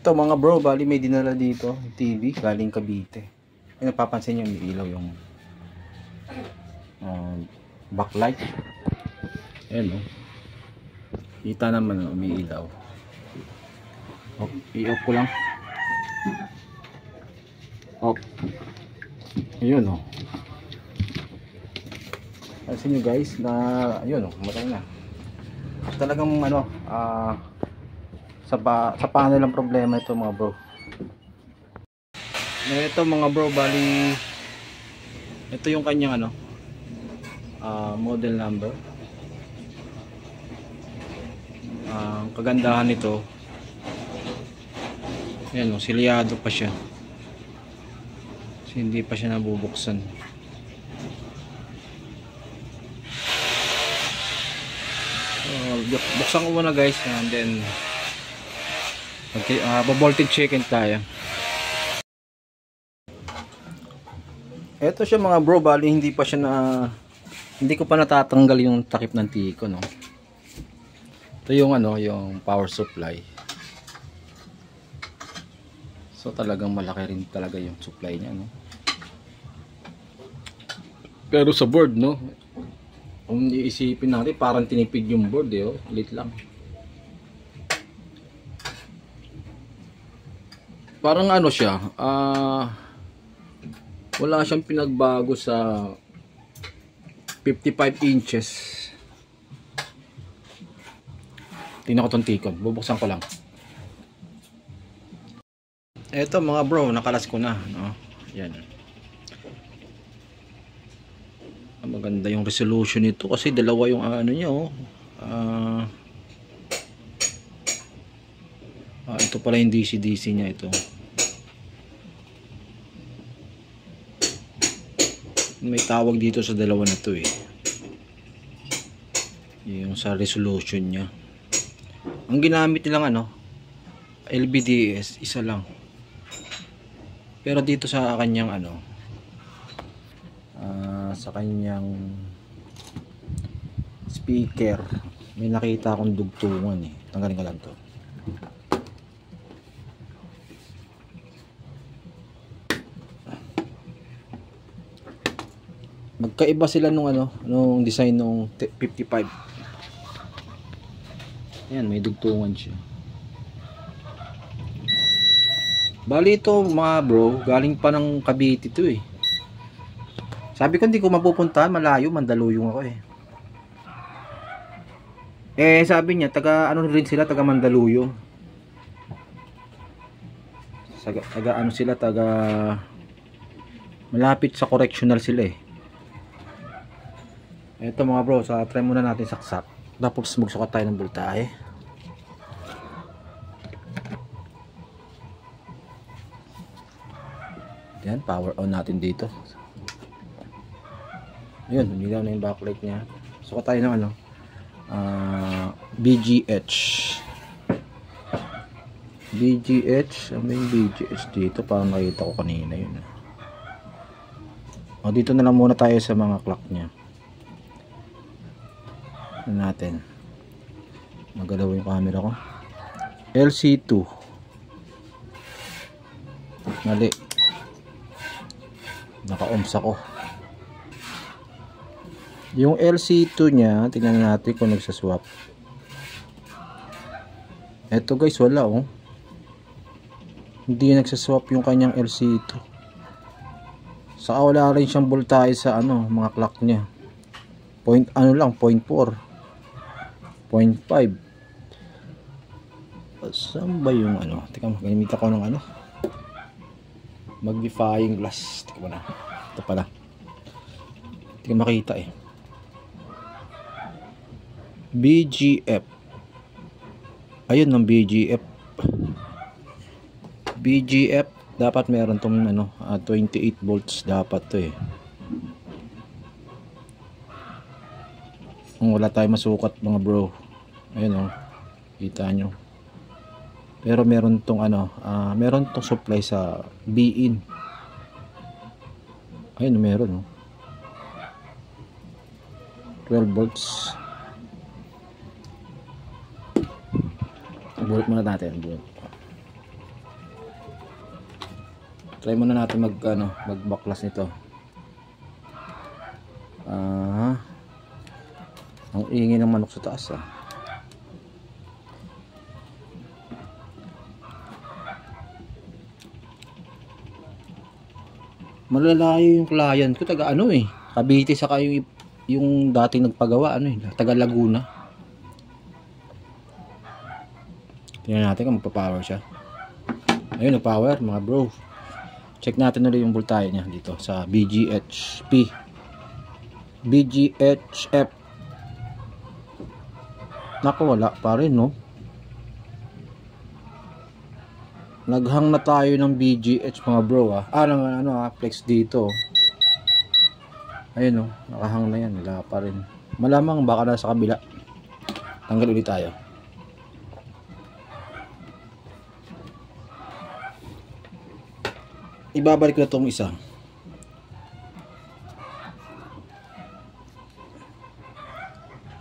Ito mga bro, bali may dinala dito TV galing Cavite. Ay, napapansin nyo may ilaw yung backlight. Ayan o. Kita naman may ilaw. I-off ko lang. Off. Ayun o. Pansin nyo guys na ayun o, matay na. Talagang ano, sa panel lang problema ito mga bro. Ito mga bro, bali ito yung kanyang ano, model number. Ang kagandahan nito, ayan o, silyado pa siya. Kasi hindi pa siya nabubuksan. Buksan ko muna guys, and then voltage checkin tayo. Ito siya mga bro, bali hindi ko pa natatanggal yung takip ng tiko, no. Ito yung ano, yung power supply. So talagang malaki rin talaga yung supply niya, no. Pero sa board, no, kung iisipin natin parang tinipid yung board, oh, lit lang. Parang ano siya, wala siyang pinagbago sa 55 inches. Tingnan ko tong tikon, bubuksan ko lang. Eto mga bro, nakalas ko na, no? Yan. Maganda yung resolution nito kasi dalawa yung ano niya, oh. Ito pala yung DC-DC niya ito. May tawag dito sa dalawa na to eh. Yung sa resolution niya. Ang ginamit nilang ano, LVDS, isa lang. Pero dito sa kanyang ano, sa kanyang speaker, may nakita akong dugtungan eh. Tanggalin ko lang to. Magkaiba sila nung ano, nung design nung 55. Ayan, may dugtungan siya. Bali ito mga bro, galing pa ng Cavite ito eh. Sabi ko hindi ko mapupuntahan, malayo, Mandaluyong ako eh. Sabi niya, taga ano rin sila, taga Mandaluyong. Taga ano sila, taga malapit sa correctional sila eh. Ito mga bro, try muna natin saksak. Tapos magsukat tayo ng voltahe. Yan, power on natin dito. Ayun, humilaw na yung backlight niya. Sukat tayo ng ano, BGH. Ano yung BGH dito? Parang nakita ko kanina yun. Dito na lang muna tayo sa mga clock niya. Natin magalaw yung camera ko. LC2 mali, naka-ohms ako. Yung LC2 nya, tingnan natin kung nagsaswap. Eto guys, wala oh, hindi nagsaswap yung kanyang LC2. Saka wala rin siyang voltahe sa ano, mga clock nya. Ano lang, 0.4, 0.5. Saan ba yung ano? Teka, magamit ako ng ano, magnifying glass. Teka mo na, ito pala, hindi ko makita eh. BGF, ayun ng BGF dapat meron tong ano, 28 volts dapat to eh. Wala tayong masukat mga bro. Ayun oh, kita nyo. Pero meron tong ano, meron tong supply sa B-in. Ayun, meron oh, 12 volts. Bullet muna natin, bullet. Try muna natin magbaklas nito. Ang ingay ng manok sa taas Malalayo yung client ko, taga Cavite, saka yung dating nagpagawa taga Laguna. Tingnan natin kung magpa-power siya. Ayun, nag-power mga bro. Check natin ulit yung voltahe niya dito sa BGHF. Naku, wala pa rin Naghang na tayo ng BGH mga bro flex dito. Ayun nakahang na yan, wala pa rin. Malamang baka nasa kabila. Tanggal ulit tayo. Ibabalik na itong isa.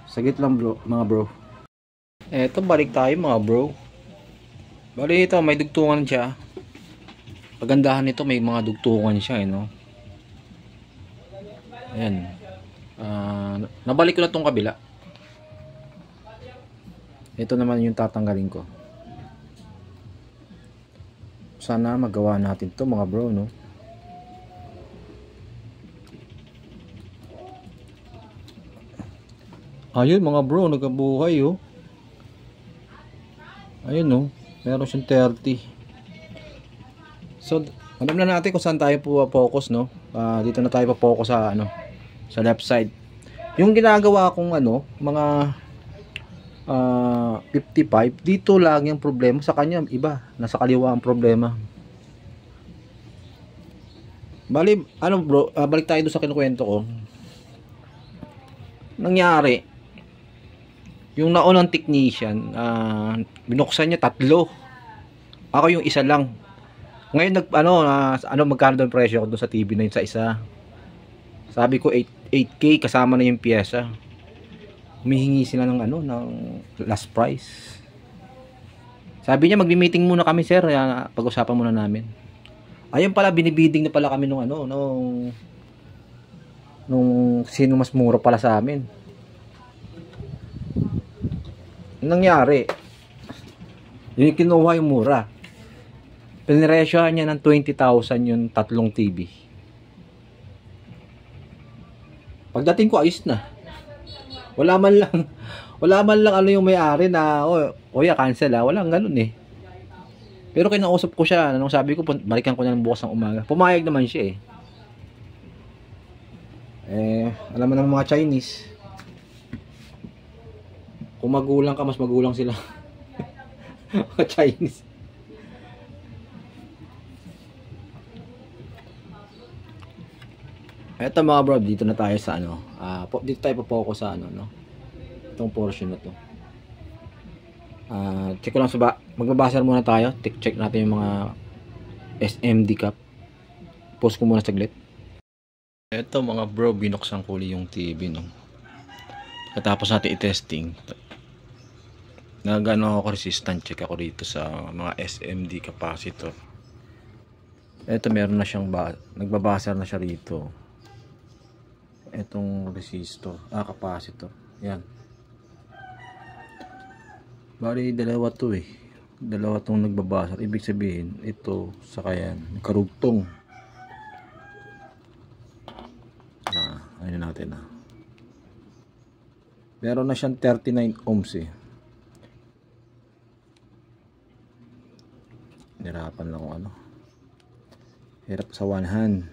Saglit lang bro, mga bro. Eto, balik tayo mga bro. Bali ito, may dugtungan siya. Pagandahan nito, may mga dugtungan siya Ayan. Nabalik ko na itong kabila. Ito naman yung tatanggalin ko. Sana magawa natin to mga bro Ayun mga bro, nagkabuhay Ayun meron siyang 30. So alam na natin kung saan tayo focus dito na tayo pa-focus sa sa left side. Yung ginagawa kong mga 55 dito lang yung problema, sa kanya iba, nasa kaliwa ang problema. Bali bro, balik tayo doon sa kinukwento ko. Nangyari yung naunang technician, binuksan niya 3. Ako yung isa lang. Ngayon magkano doon presyo ko doon sa TV na yun sa isa. Sabi ko 8K kasama na yung pyesa. Humihingi sila ng ng last price. Sabi niya magmi-meeting muna kami sir, pag-usapan muna namin. Ayun pala, binibiding na pala kami nung sino mas mura pala sa amin. Nangyari, yung kinuha yung mura, piniresyohan niya ng 20,000 yung 3 TV. Pagdating ko, ayos na. Wala man lang yung may-ari na cancel walang ganun Pero kinausap ko siya, nung sabi ko balikan ko na ng bukas ng umaga, pumayag naman siya alam mo ng mga Chinese, kung magulang ka, mas magulang sila. Mga Chinese. Eto mga bro, dito na tayo sa dito tayo pa-focus sa itong portion na to. Check ko lang magbabasa muna tayo. Check natin yung mga SMD cap. Pause ko muna saglit. Eto mga bro, binuksan ko yung TV Katapos natin i-testing, ako resistant, check ako dito sa mga SMD capacitor. Eto, meron na siyang nagbabasar na siya rito. Etong resistor, capacitor. Yan. Bali dalawa to Dalawa tong nagbabasar. Ibig sabihin, ito saka yan, karugtong. Ayun natin Meron na siyang 39 ohms Hirapan lang kung hirap sa one hand.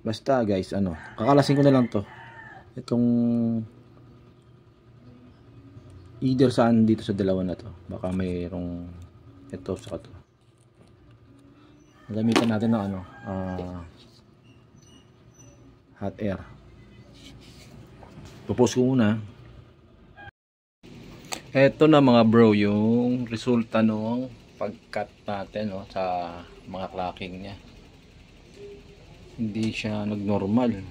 Basta guys, kakalasin ko na lang to. Itong either saan dito sa dalawa na to. Baka mayroong ito sa to. Gamitan natin ng hot air. Pupus ko muna. Eto na mga bro, yung resulta nung pag-cut natin sa mga clocking niya. Hindi siya nag-normal.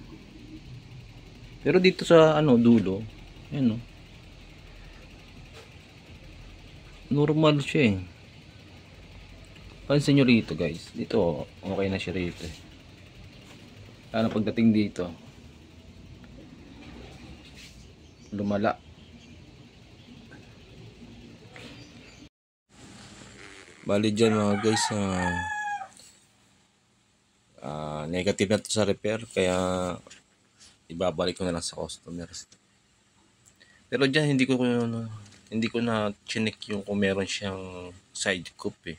Pero dito sa dulo, yan normal siya Pansin nyo rito guys, dito okay na siya rito eh. Lalo pagdating dito, lumala. Bali dyan mga guys, negative na to sa repair, kaya ibabalik ko na lang sa customers. Pero dyan hindi ko na chinek yung kung meron siyang side coop eh.